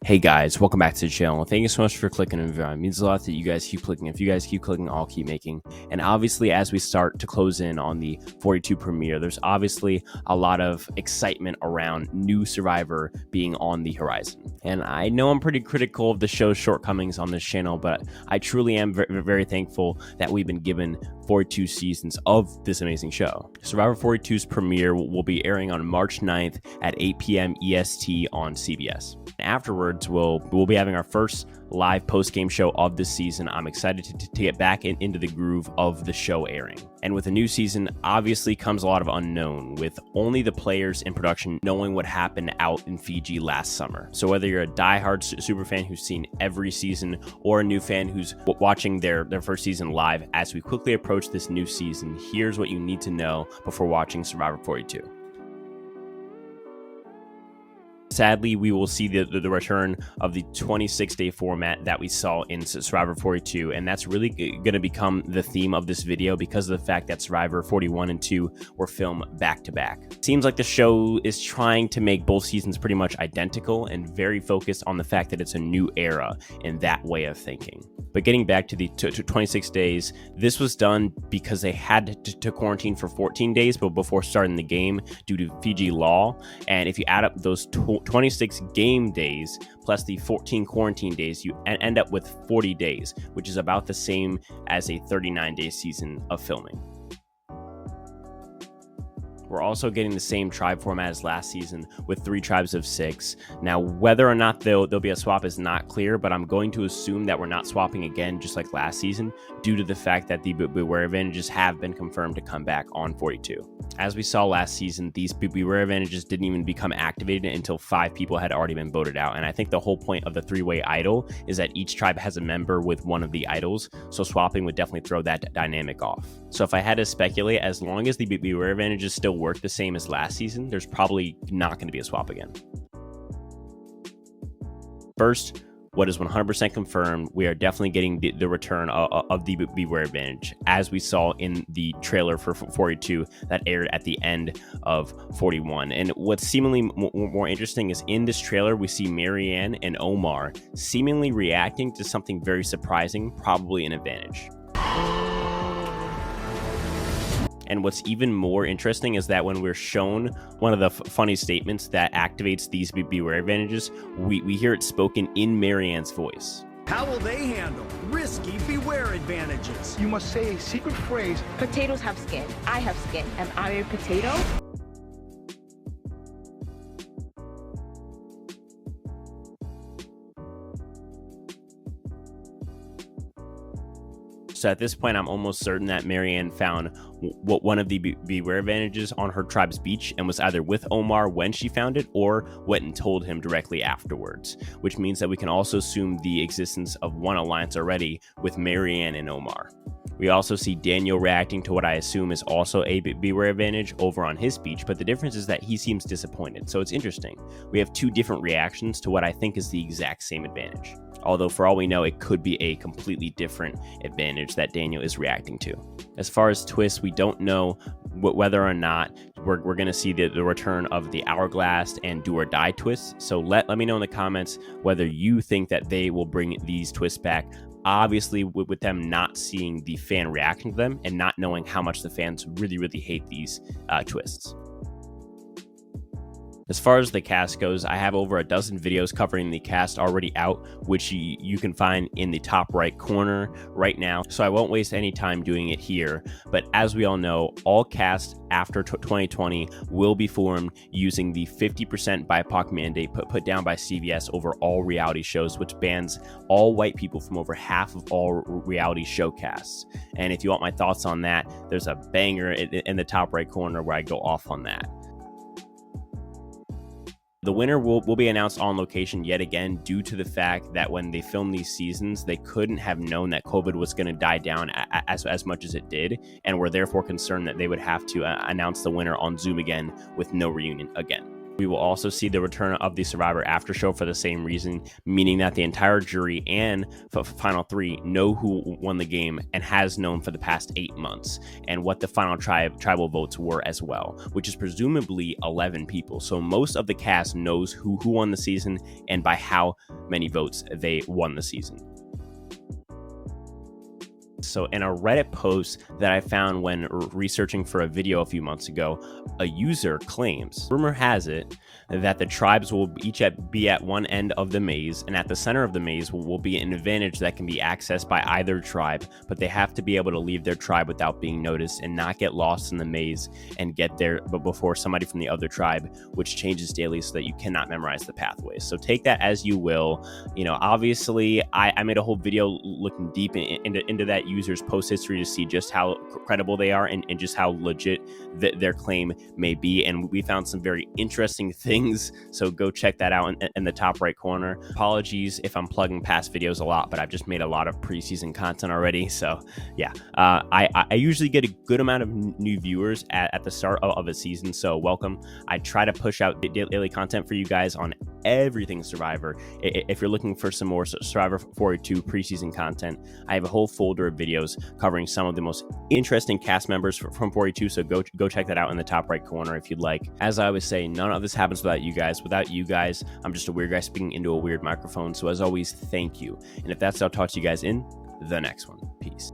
Hey guys, welcome back to the channel. Thank you so much for clicking and viewing. It means a lot that you guys keep clicking. If you guys keep clicking, I'll keep making. And obviously, as we start to close in on the 42 premiere, there's obviously a lot of excitement around new Survivor being on the horizon. And I know I'm pretty critical of the show's shortcomings on this channel, but I truly am very, very thankful that we've been given 42 seasons of this amazing show. Survivor 42's premiere will be airing on March 9th at 8 p.m. EST on CBS. Afterwards, we'll be having our first live post-game show of this season. I'm excited to get back into the groove of the show airing. And with a new season, obviously comes a lot of unknown, with only the players in production knowing what happened out in Fiji last summer. So whether you're a diehard superfan who's seen every season, or a new fan who's watching their first season live, as we quickly approach this new season, here's what you need to know before watching Survivor 42. Sadly, we will see the return of the 26-day format that we saw in Survivor 42, and that's really going to become the theme of this video because of the fact that Survivor 41 and 2 were filmed back-to-back. Seems like the show is trying to make both seasons pretty much identical and very focused on the fact that it's a new era in that way of thinking. But getting back to the 26 days, this was done because they had to quarantine for 14 days before starting the game due to Fiji law, and if you add up those 26 game days plus the 14 quarantine days, you end up with 40 days, which is about the same as a 39-day season of filming. We're also getting the same tribe format as last season with 3 tribes of 6. Now, whether or not there'll be a swap is not clear, but I'm going to assume that we're not swapping again just like last season due to the fact that the Beware advantages have been confirmed to come back on 42. As we saw last season, these Beware advantages didn't even become activated until 5 people had already been voted out, and I think the whole point of the 3-way idol is that each tribe has a member with one of the idols, so swapping would definitely throw that dynamic off. So if I had to speculate, as long as the Beware advantages still work the same as last season, there's probably not going to be a swap again. First, what is 100% confirmed, we are definitely getting the return of the Beware advantage, as we saw in the trailer for 42 that aired at the end of 41. And what's seemingly more interesting is in this trailer, we see Marianne and Omar seemingly reacting to something very surprising, probably an advantage. And what's even more interesting is that when we're shown one of the funny statements that activates these Beware advantages, we hear it spoken in Marianne's voice. How will they handle risky Beware advantages? You must say a secret phrase. Potatoes have skin. I have skin. Am I a potato? So at this point, I'm almost certain that Marianne found one of the Beware advantages on her tribe's beach and was either with Omar when she found it or went and told him directly afterwards, which means that we can also assume the existence of one alliance already with Marianne and Omar. We also see Daniel reacting to what I assume is also a Beware advantage over on his beach, but the difference is that he seems disappointed, so it's interesting. We have 2 different reactions to what I think is the exact same advantage. Although for all we know, it could be a completely different advantage that Daniel is reacting to. As far as twists, we don't know whether or not we're going to see the return of the Hourglass and Do or Die twists, so let me know in the comments whether you think that they will bring these twists back. Obviously, with them not seeing the fan reaction to them and not knowing how much the fans really hate these twists. As far as the cast goes, I have over a dozen videos covering the cast already out, which you can find in the top right corner right now, so I won't waste any time doing it here. But as we all know, all casts after 2020 will be formed using the 50% BIPOC mandate put down by CBS over all reality shows, which bans all white people from over half of all reality show casts. And if you want my thoughts on that, there's a banger in the top right corner where I go off on that. The winner will be announced on location yet again due to the fact that when they filmed these seasons, they couldn't have known that COVID was going to die down as much as it did, and were therefore concerned that they would have to announce the winner on Zoom again with no reunion again. We will also see the return of the Survivor after show for the same reason, meaning that the entire jury and final three know who won the game and has known for the past 8 months, and what the final tribal votes were as well, which is presumably 11 people. So most of the cast knows who won the season and by how many votes they won the season. So in a Reddit post that I found when researching for a video a few months ago, a user claims, rumor has it that the tribes will each be at one end of the maze, and at the center of the maze will be an advantage that can be accessed by either tribe, but they have to be able to leave their tribe without being noticed and not get lost in the maze and get there before somebody from the other tribe, which changes daily so that you cannot memorize the pathways. So take that as you will. You know, obviously I made a whole video looking deep into that user's post history to see just how credible they are and just how legit their claim may be, and we found some very interesting things, so go check that out in the top right corner. Apologies if I'm plugging past videos a lot, but I've just made a lot of preseason content already, so yeah. I usually get a good amount of new viewers at the start of a season, so welcome. I try to push out daily content for you guys on everything Survivor. If you're looking for some more Survivor 42 preseason content, I have a whole folder of videos covering some of the most interesting cast members from 42, so go check that out in the top right corner if you'd like. As I always say, none of this happens without you guys. Without you guys, I'm just a weird guy speaking into a weird microphone, so as always, thank you. And if that's all, I'll talk to you guys in the next one. Peace.